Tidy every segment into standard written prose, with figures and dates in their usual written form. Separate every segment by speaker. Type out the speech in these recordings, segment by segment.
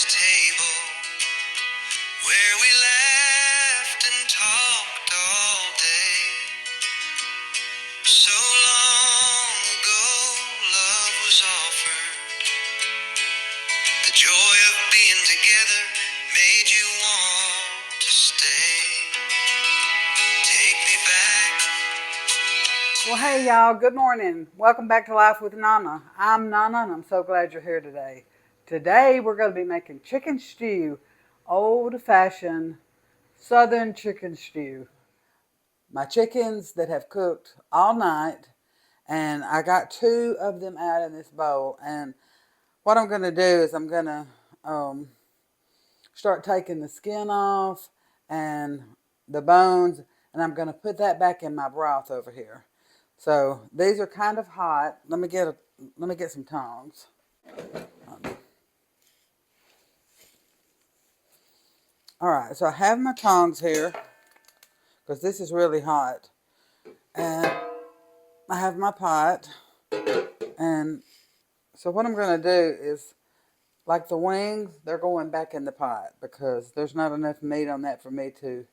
Speaker 1: table where we laughed and talked all day. So long ago, love was offered. The joy of being together made you want to stay. Take me back.
Speaker 2: Well, hey y'all, good morning. Welcome back to Life with Nana. I'm Nana and I'm so glad you're here today. Today we're going to be making chicken stew, old-fashioned southern chicken stew. My chickens that have cooked all night, and I got 2 of them out in this bowl. And what I'm going to do is I'm going to start taking the skin off and the bones, and I'm going to put that back in my broth over here. So these are kind of hot. Let me get some tongs. All right, so I have my tongs here because this is really hot, and I have my pot. And so what I'm going to do is, like the wings, they're going back in the pot because there's not enough meat on that for me to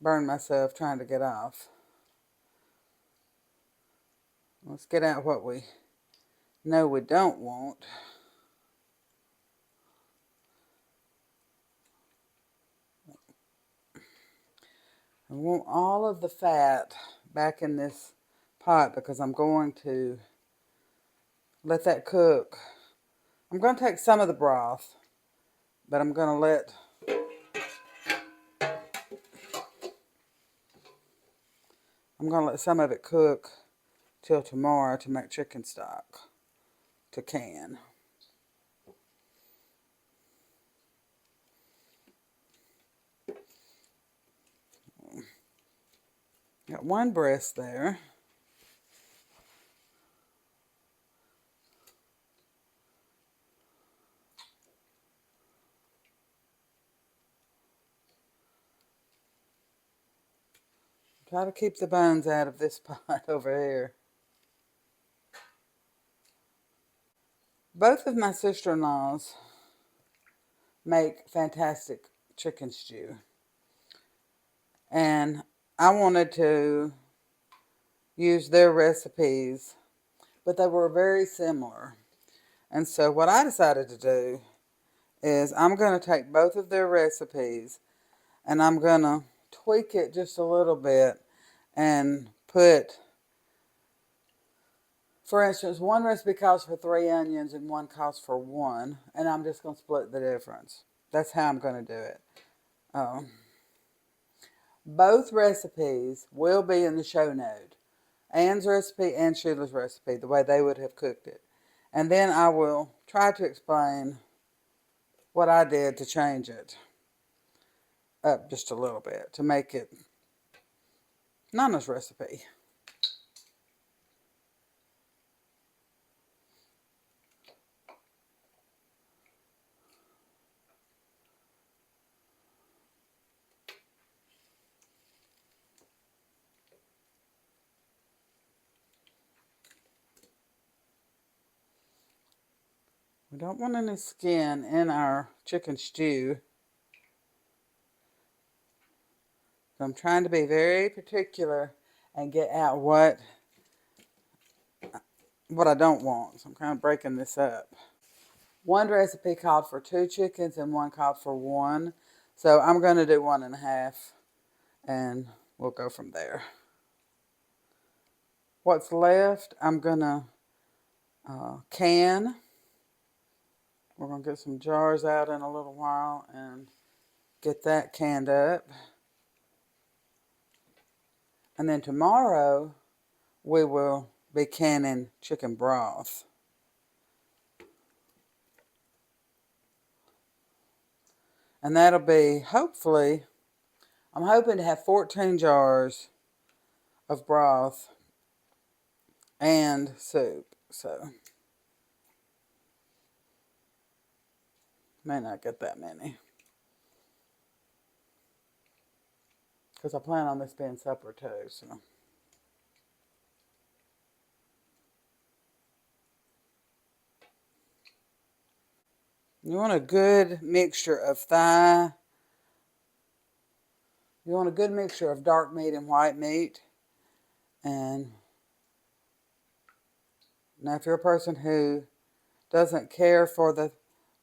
Speaker 2: burn myself trying to get off. Let's get out what we know we don't want. I want all of the fat back in this pot because I'm going to let that cook. I'm going to take some of the broth, but I'm going to let some of it cook till tomorrow to make chicken stock to can. Got one breast there. Try to keep the bones out of this pot over here. Both of my sister-in-laws make fantastic chicken stew. And I wanted to use their recipes, but they were very similar. And so what I decided to do is I'm going to take both of their recipes and I'm going to tweak it just a little bit and put, for instance, one recipe calls for 3 onions and one calls for 1, and I'm just going to split the difference. That's how I'm going to do it. Both recipes will be in the show note. Ann's recipe and Sheila's recipe, the way they would have cooked it. And then I will try to explain what I did to change it up just a little bit to make it Nana's recipe. We don't want any skin in our chicken stew. So I'm trying to be very particular and get out what I don't want. So I'm kind of breaking this up. One recipe called for 2 chickens and one called for 1. So I'm going to do 1.5 and we'll go from there. What's left, I'm going to can. We're going to get some jars out in a little while and get that canned up. And then tomorrow we will be canning chicken broth. And that'll be, hopefully, I'm hoping to have 14 jars of broth and soup. So, may not get that many. Because I plan on this being supper too, so. You want a good mixture of thigh. You want a good mixture of dark meat and white meat. And now if you're a person who doesn't care for the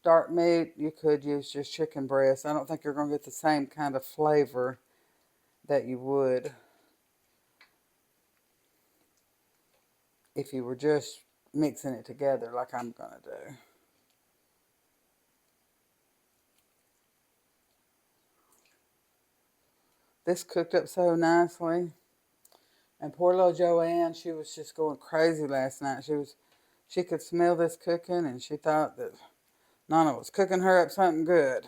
Speaker 2: dark meat, you could use just chicken breast. I don't think you're going to get the same kind of flavor that you would if you were just mixing it together like I'm going to do. This cooked up so nicely. And poor little Joanne, she was just going crazy last night. She could smell this cooking, and she thought that Nana was cooking her up something good.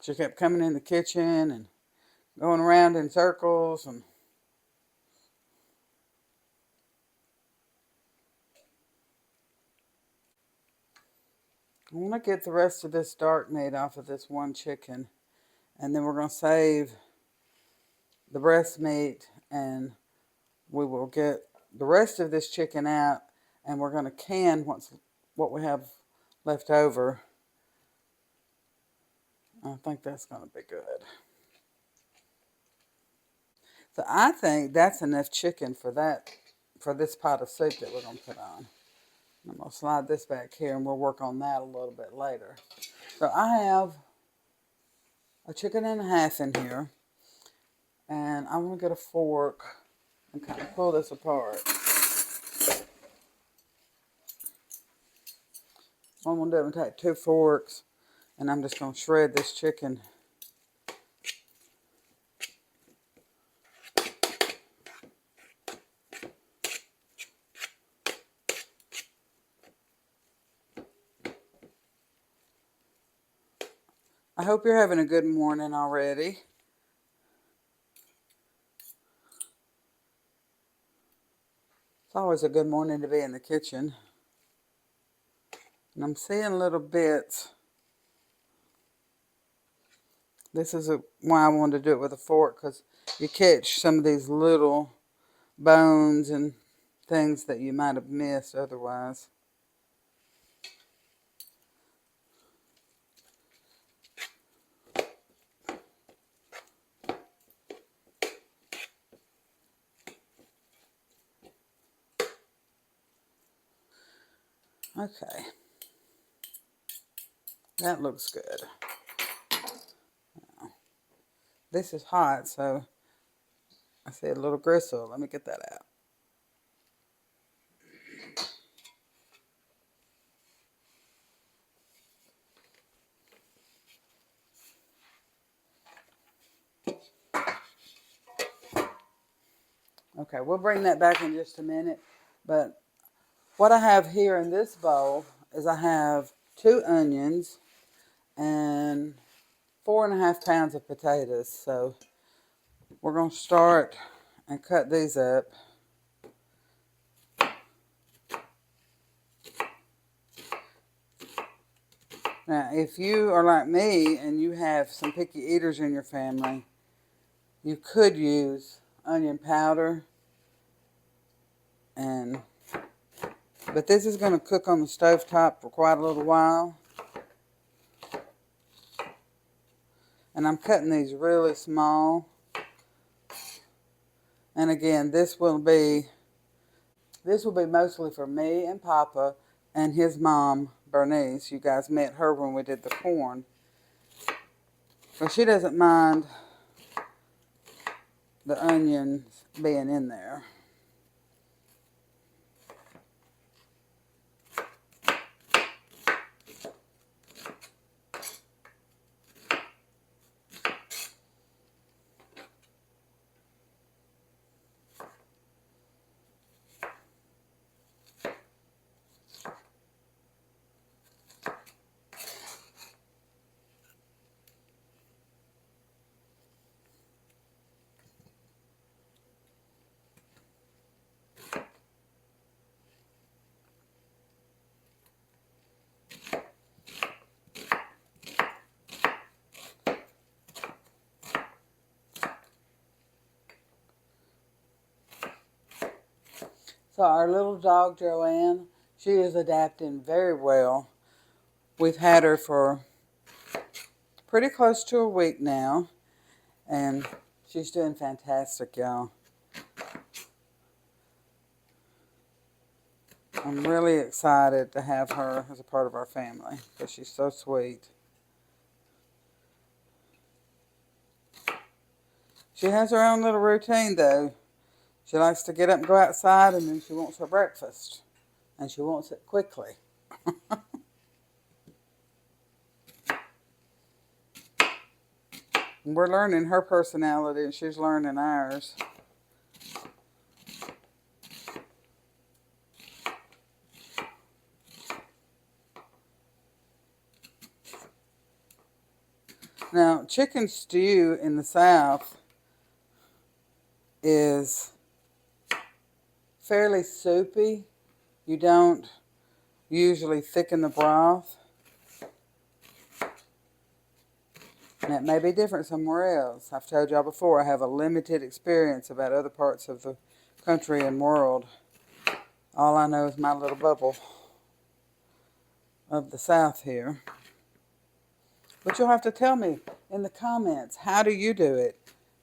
Speaker 2: She kept coming in the kitchen and going around in circles. And I want to get the rest of this dark meat off of this one chicken. And then we're going to save the breast meat, and we will get the rest of this chicken out, and we're going to can what we have left over. I think that's going to be good. So I think that's enough chicken for this pot of soup that we're going to put on. I'm going to slide this back here, and we'll work on that a little bit later. So I have a chicken and a half in here, and I'm going to get a fork and kind of pull this apart. What I'm going to do is take 2 forks, and I'm just going to shred this chicken. I hope you're having a good morning already. It's always a good morning to be in the kitchen. And I'm seeing little bits. This is why I wanted to do it with a fork, because you catch some of these little bones and things that you might have missed otherwise. Okay. That looks good. Now, this is hot, so I see a little gristle. Let me get that out. Okay, we'll bring that back in just a minute. But what I have here in this bowl is I have 2 onions and 4.5 pounds of potatoes. So we're going to start and cut these up. Now, if you are like me and you have some picky eaters in your family, you could use onion powder, but this is going to cook on the stovetop for quite a little while. And I'm cutting these really small. And again, this will be mostly for me and Papa and his mom, Bernice. You guys met her when we did the corn. But she doesn't mind the onions being in there. So our little dog Joanne, she is adapting very well. We've had her for pretty close to a week now, and she's doing fantastic, y'all. I'm really excited to have her as a part of our family because she's so sweet. She has her own little routine, though. She likes to get up and go outside, and then she wants her breakfast. And she wants it quickly. We're learning her personality, and she's learning ours. Now, chicken stew in the South is fairly soupy. You don't usually thicken the broth. And it may be different somewhere else. I've told y'all before, I have a limited experience about other parts of the country and world. All I know is my little bubble of the South here. But you'll have to tell me in the comments, how do you do it?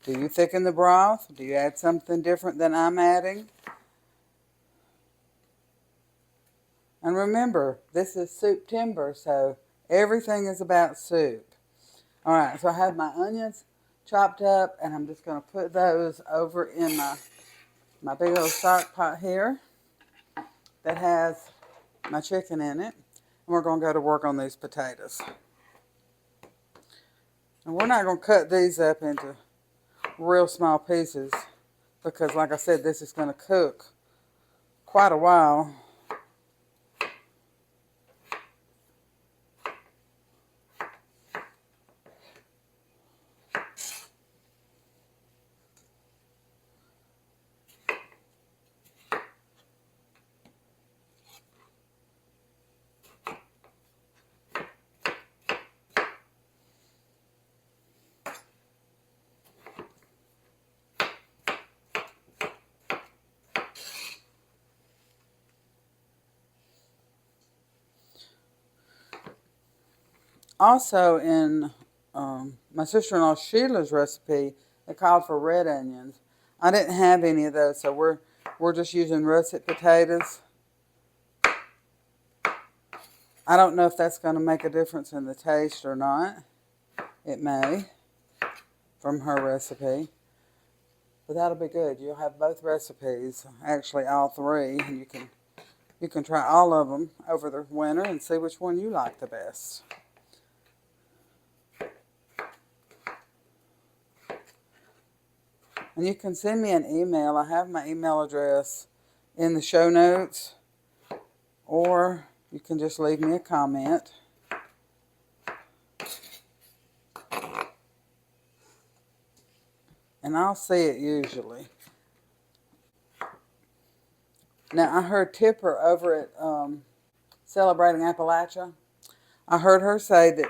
Speaker 2: Do you thicken the broth? Do you add something different than I'm adding? And remember, this is Souptember, so everything is about soup. All right, so I have my onions chopped up, and I'm just going to put those over in my big old stock pot here that has my chicken in it. And we're going to go to work on these potatoes. And we're not going to cut these up into real small pieces because, like I said, this is going to cook quite a while. Also, in my sister-in-law Sheila's recipe, it called for red onions. I didn't have any of those, so we're just using russet potatoes. I don't know if that's going to make a difference in the taste or not. It may, from her recipe. But that'll be good. You'll have both recipes, actually all three, and you can try all of them over the winter and see which one you like the best. And you can send me an email. I have my email address in the show notes, or you can just leave me a comment. And I'll see it usually. Now, I heard Tipper over at Celebrating Appalachia. I heard her say that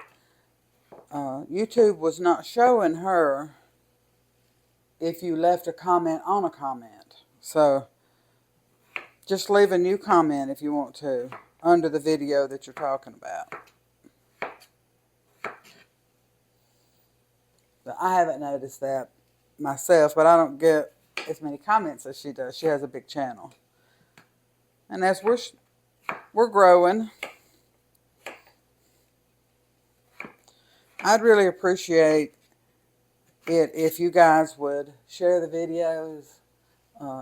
Speaker 2: YouTube was not showing her if you left a comment on a comment. So just leave a new comment if you want to under the video that you're talking about. But I haven't noticed that myself, but I don't get as many comments as she does. She has a big channel. And as we're growing, I'd really appreciate it if you guys would share the videos.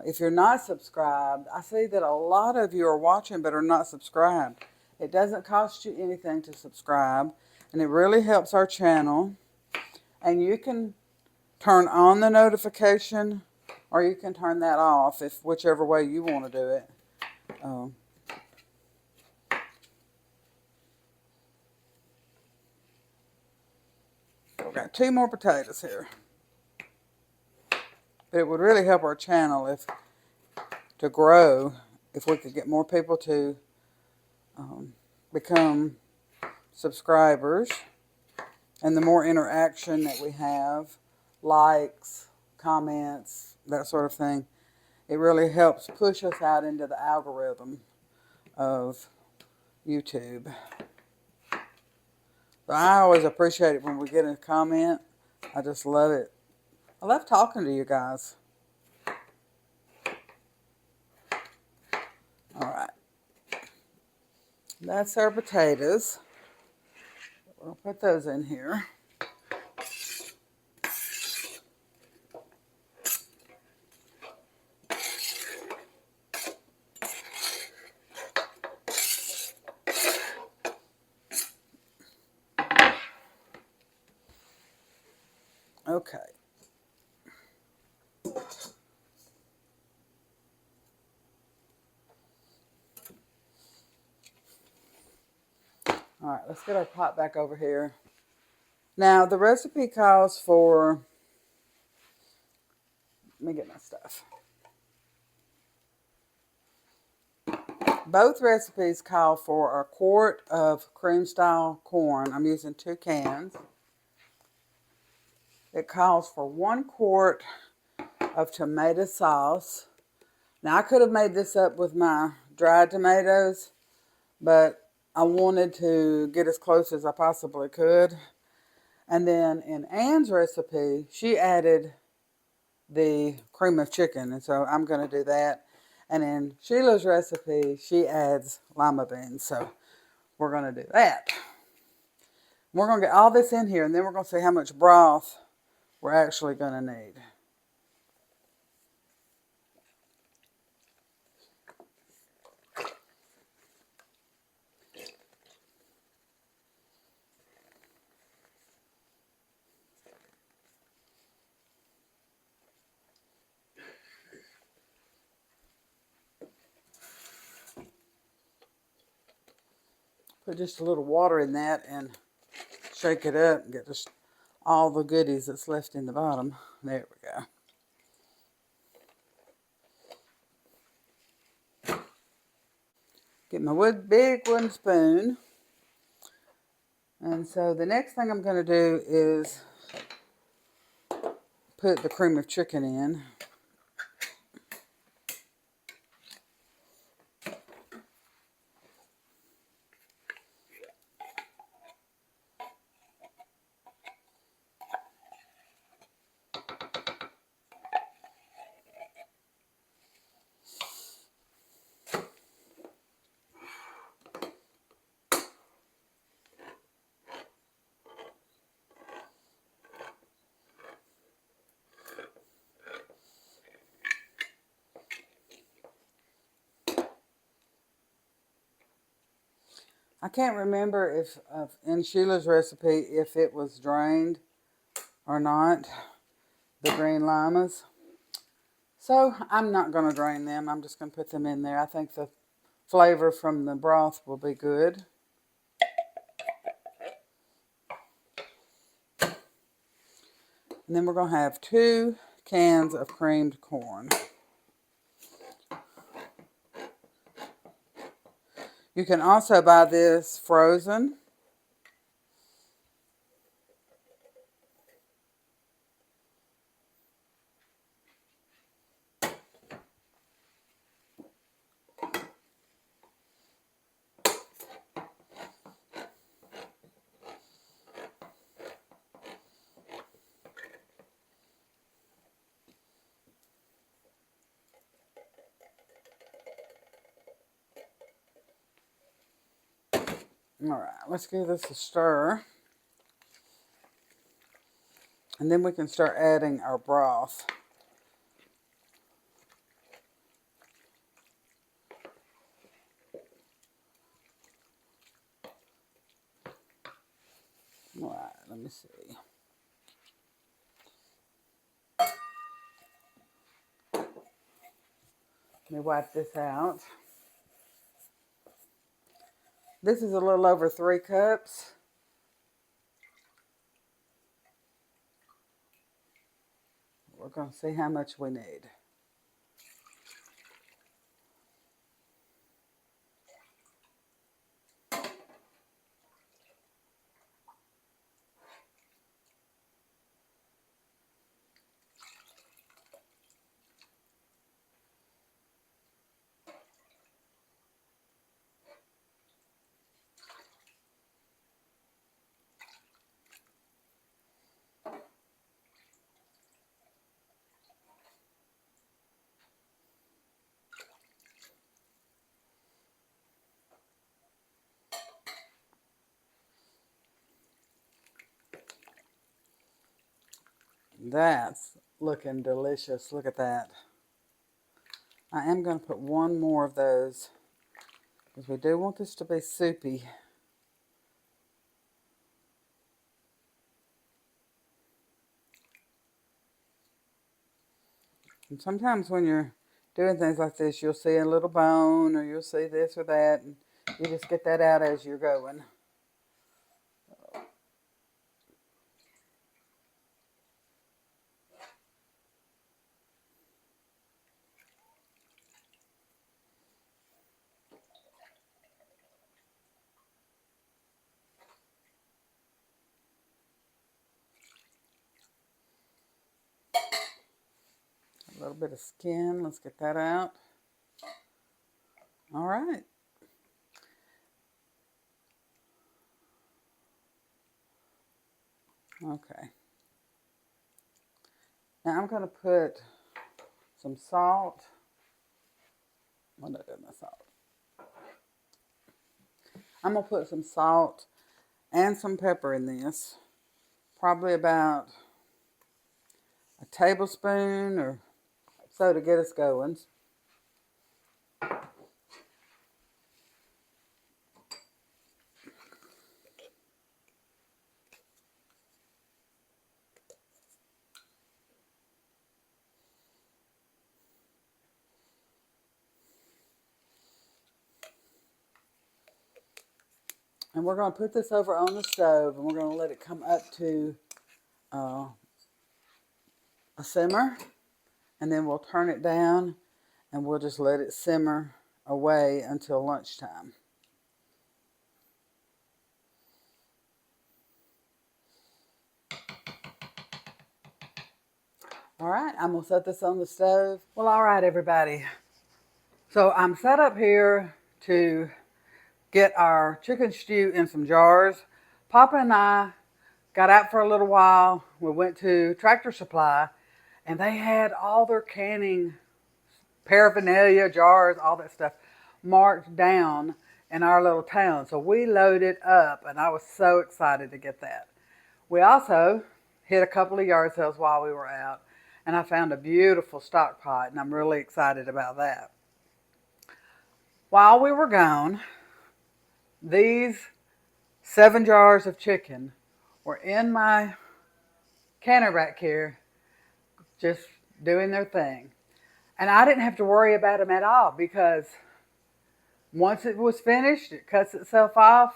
Speaker 2: If you're not subscribed, I see that a lot of you are watching but are not subscribed. It doesn't cost you anything to subscribe, and it really helps our channel. And you can turn on the notification, or you can turn that off, if whichever way you want to do it. We've got 2 more potatoes here. But it would really help our channel to grow if we could get more people to become subscribers. And the more interaction that we have, likes, comments, that sort of thing, it really helps push us out into the algorithm of YouTube. So I always appreciate it when we get a comment. I just love it. I love talking to you guys. All right. That's our potatoes. We'll put those in here. Okay. All right, let's get our pot back over here. Now, the recipe calls for, let me get my stuff. Both recipes call for a quart of cream-style corn. I'm using 2 cans. It calls for 1 quart of tomato sauce. Now, I could have made this up with my dried tomatoes, but I wanted to get as close as I possibly could. And then in Anne's recipe, she added the cream of chicken, and so I'm going to do that. And in Sheila's recipe, she adds lima beans, so we're going to do that. We're going to get all this in here, and then we're going to see how much broth we're actually going to need. Put just a little water in that and shake it up and get just all the goodies that's left in the bottom. There we go. Get my big wooden spoon. And so the next thing I'm going to do is put the cream of chicken in. I can't remember if in Sheila's recipe if it was drained or not, the green limas. So I'm not going to drain them. I'm just going to put them in there. I think the flavor from the broth will be good. And then we're going to have 2 cans of creamed corn. You can also buy this frozen. All right, let's give this a stir. And then we can start adding our broth. All right, let me see. Let me wipe this out. This is a little over 3 cups. We're going to see how much we need. That's looking delicious. Look at that. I am going to put one more of those because we do want this to be soupy. And sometimes when you're doing things like this, you'll see a little bone or you'll see this or that, and you just get that out as you're going. A little bit of skin, let's get that out. All right. Okay. Now I'm going to put some salt. What did I do with my salt? I'm going to put some salt and some pepper in this. Probably about a tablespoon or so to get us going. And we're going to put this over on the stove and we're going to let it come up to a simmer. And then we'll turn it down and we'll just let it simmer away until lunchtime. All right, I'm going to set this on the stove. Well, all right, everybody. So I'm set up here to get our chicken stew in some jars. Papa and I got out for a little while. We went to Tractor Supply, and they had all their canning paraphernalia, jars, all that stuff marked down in our little town. So we loaded up, and I was so excited to get that. We also hit a couple of yard sales while we were out, and I found a beautiful stock pot, and I'm really excited about that. While we were gone, these 7 jars of chicken were in my canner back here, just doing their thing. And I didn't have to worry about them at all because once it was finished, it cuts itself off.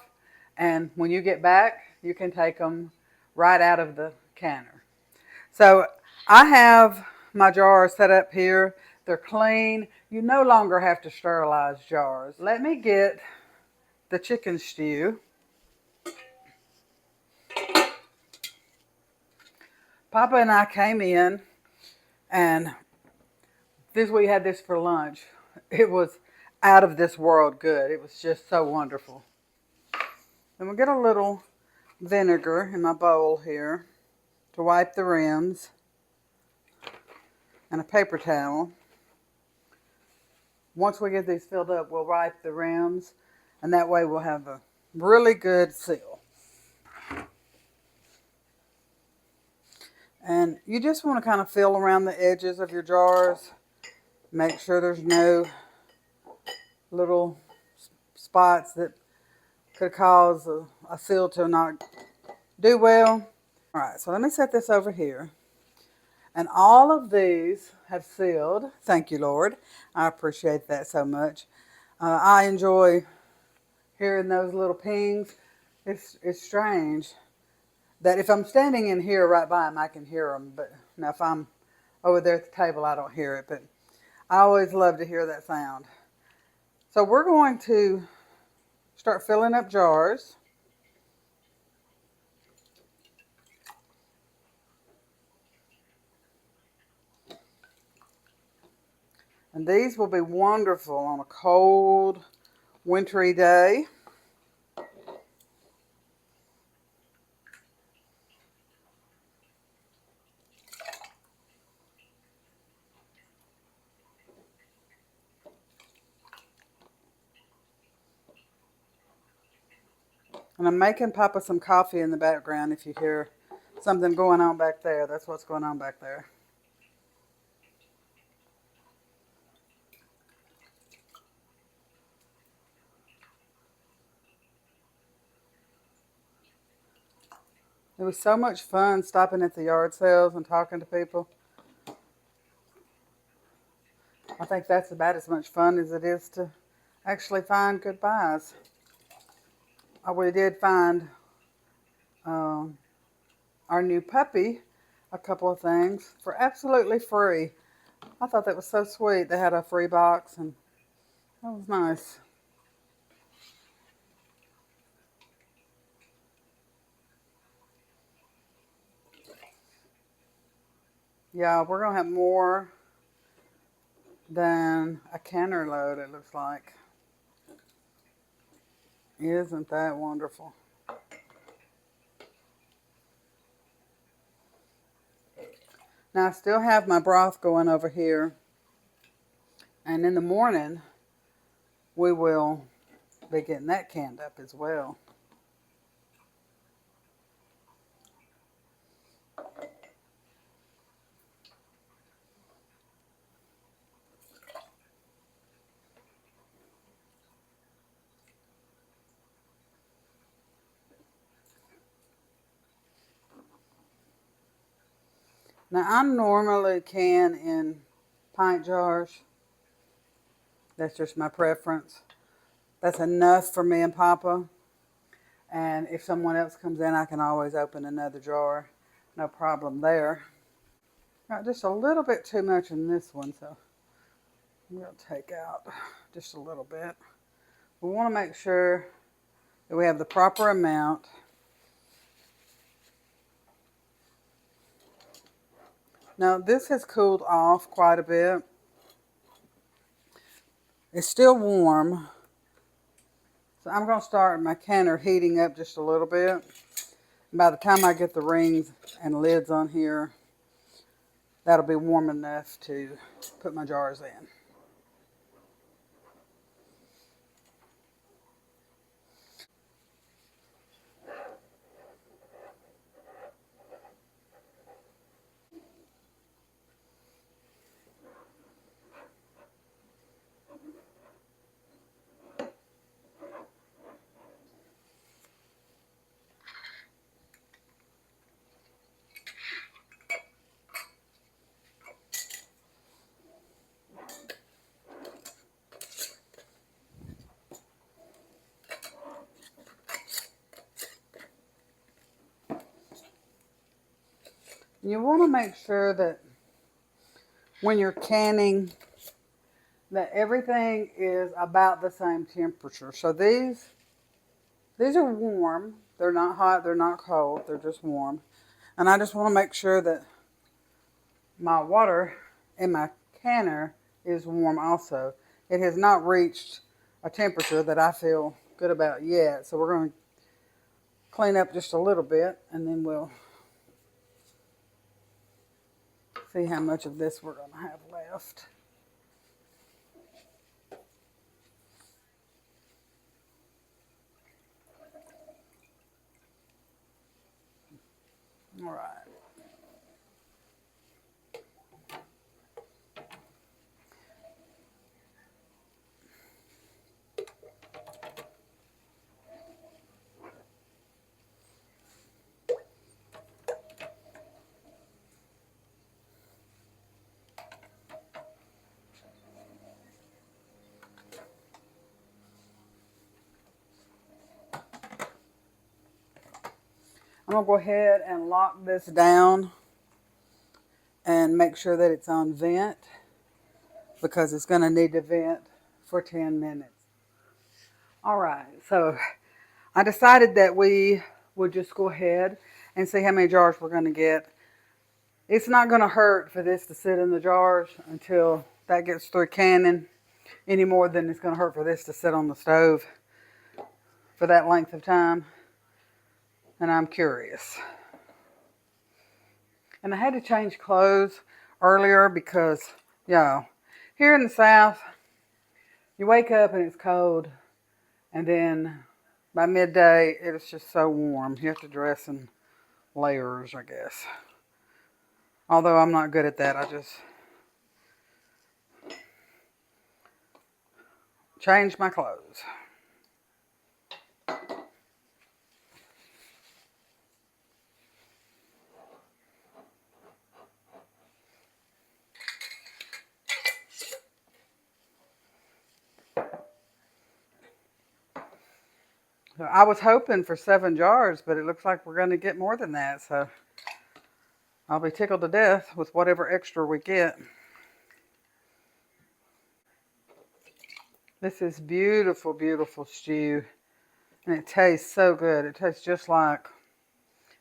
Speaker 2: And when you get back, you can take them right out of the canner. So I have my jars set up here. They're clean. You no longer have to sterilize jars. Let me get the chicken stew. Papa and I came in and we had this for lunch. It was out of this world good. It was just so wonderful. Then we'll get a little vinegar in my bowl here to wipe the rims and a paper towel. Once we get these filled up, we'll wipe the rims and that way we'll have a really good seal. And you just want to kind of feel around the edges of your jars. Make sure there's no little spots that could cause a seal to not do well. All right, so let me set this over here. And all of these have sealed. Thank you, Lord. I appreciate that so much. I enjoy hearing those little pings. It's strange that if I'm standing in here right by them, I can hear them. But now if I'm over there at the table, I don't hear it. But I always love to hear that sound. So we're going to start filling up jars. And these will be wonderful on a cold, wintry day. And I'm making Papa some coffee in the background if you hear something going on back there. That's what's going on back there. It was so much fun stopping at the yard sales and talking to people. I think that's about as much fun as it is to actually find good buys. We did find our new puppy a couple of things for absolutely free. I thought that was so sweet. They had a free box, and that was nice. Yeah, we're going to have more than a canner load, it looks like. Isn't that wonderful? Now, I still have my broth going over here. And in the morning, we will be getting that canned up as well. Now, I normally can in pint jars. That's just my preference. That's enough for me and Papa. And if someone else comes in, I can always open another jar. No problem there. Got just a little bit too much in this one, so I'm going to take out just a little bit. We want to make sure that we have the proper amount. Now, this has cooled off quite a bit. It's still warm. So I'm going to start my canner heating up just a little bit. By the time I get the rings and lids on here, that'll be warm enough to put my jars in. You want to make sure that when you're canning, that everything is about the same temperature. So these are warm. They're not hot, they're not cold, they're just warm. And I just want to make sure that my water in my canner is warm also. It has not reached a temperature that I feel good about yet. So we're going to clean up just a little bit, and then we'll see how much of this we're going to have left. All right. I'm going to go ahead and lock this down and make sure that it's on vent, because it's going to need to vent for 10 minutes. All right, so I decided that we would just go ahead and see how many jars we're going to get. It's not going to hurt for this to sit in the jars until that gets through canning, any more than it's going to hurt for this to sit on the stove for that length of time. And I'm curious. And I had to change clothes earlier because, here in the South, you wake up and it's cold, and then by midday, it's just so warm. You have to dress in layers, I guess. Although I'm not good at that. I just change my clothes. So I was hoping for 7 jars, but it looks like we're going to get more than that. So I'll be tickled to death with whatever extra we get. This is beautiful, beautiful stew. And it tastes so good. It tastes just like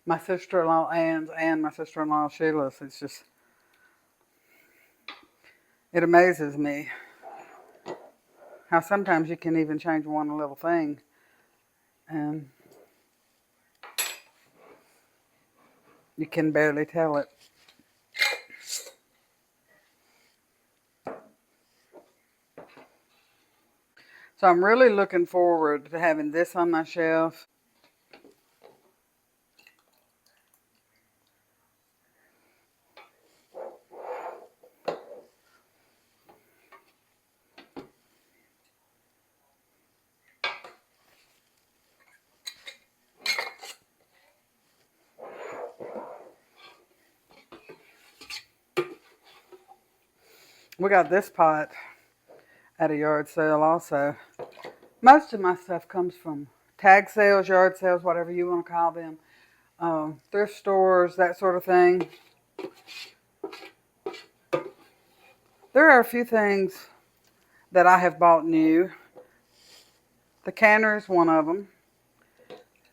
Speaker 2: my sister-in-law Ann's and my sister-in-law Sheila's. It's just, it amazes me how sometimes you can even change one little thing. And you can barely tell it. So I'm really looking forward to having this on my shelf. We got this pot at a yard sale also. Most of my stuff comes from tag sales, yard sales, whatever you want to call them. Thrift stores, that sort of thing. There are a few things that I have bought new. The canner is one of them.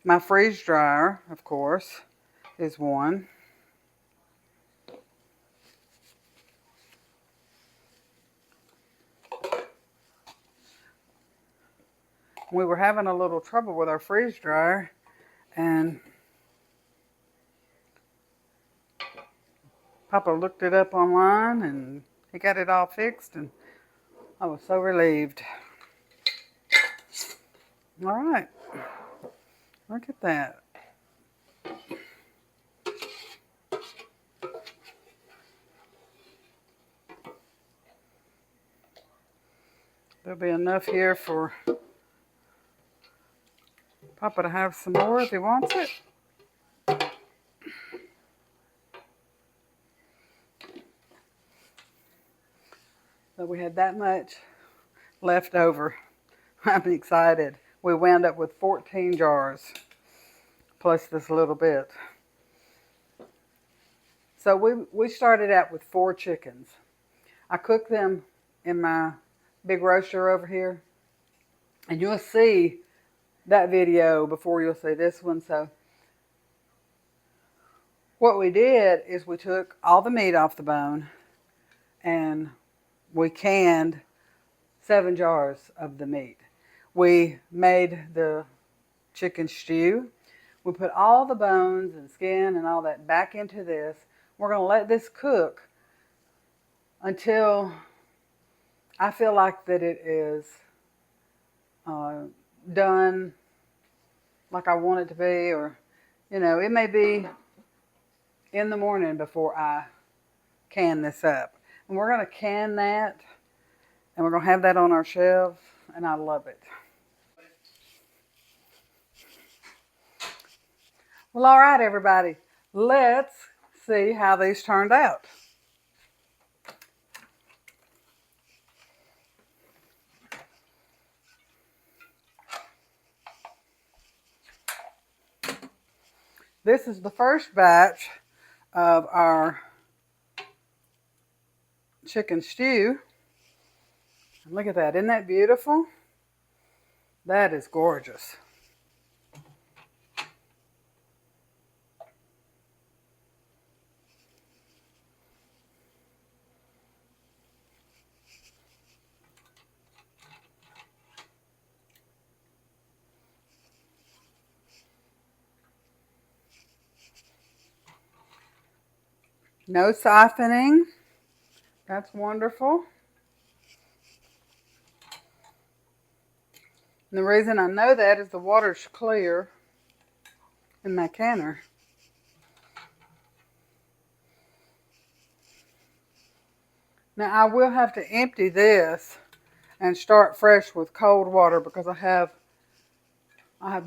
Speaker 2: My freeze dryer, of course, is one. We were having a little trouble with our freeze dryer, and Papa looked it up online and he got it all fixed, and I was so relieved. All right, look at that. There'll be enough here for Papa to have some more if he wants it. So we had that much left over. I'm excited. We wound up with 14 jars, plus this little bit. So we started out with 4 chickens. I cooked them in my big roaster over here. And you'll see that video before you'll see this one. So what we did is we took all the meat off the bone and we canned 7 jars of the meat. We made the chicken stew. We put all the bones and skin and all that back into this. We're going to let this cook until I feel like that it is done like I want it to be, or, you know, it may be in the morning before I can this up. And we're going to can that, and we're going to have that on our shelf, and I love it. Well, all right, everybody. Let's see how these turned out. This is the first batch of our chicken stew. Look at that. Isn't that beautiful? That is gorgeous. No siphoning. That's wonderful. And the reason I know that is the water's clear in my canner. Now I will have to empty this and start fresh with cold water because I have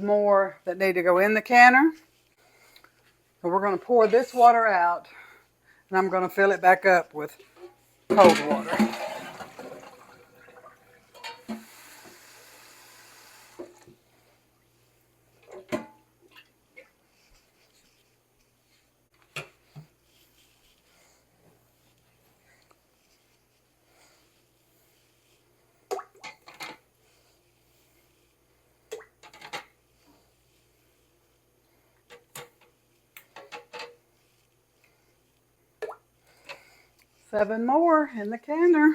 Speaker 2: more that need to go in the canner. So we're going to pour this water out, and I'm going to fill it back up with cold water. Seven more in the canner.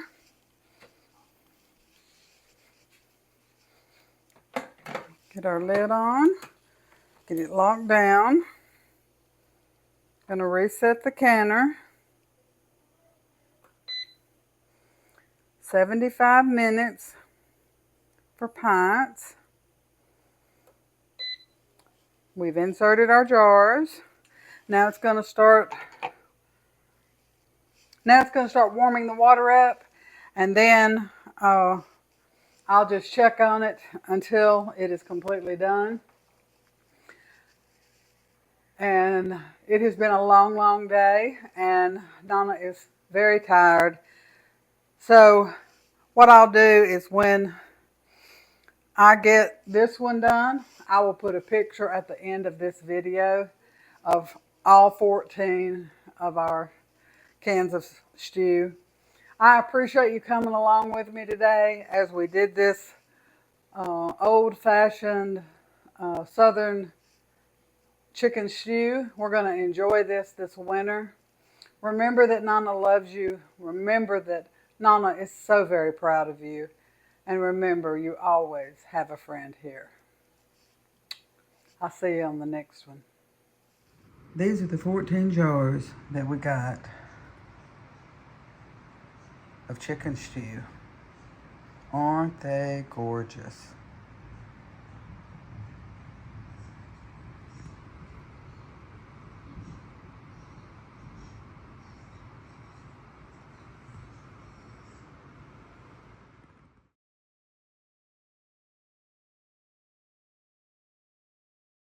Speaker 2: Get our lid on. Get it locked down. Gonna reset the canner. 75 minutes for pints. We've inserted our jars. Now it's gonna start warming the water up, and then I'll just check on it until it is completely done. And it has been a long, long day, and Donna is very tired. So what I'll do is when I get this one done, I will put a picture at the end of this video of all 14 of our cans of stew. I appreciate you coming along with me today as we did this old-fashioned southern chicken stew. We're going to enjoy this winter. Remember that Nana loves you. Remember that Nana is so very proud of you. And remember, you always have a friend here. I'll see you on the next one. These are the 14 jars that we got of chicken stew. Aren't they gorgeous?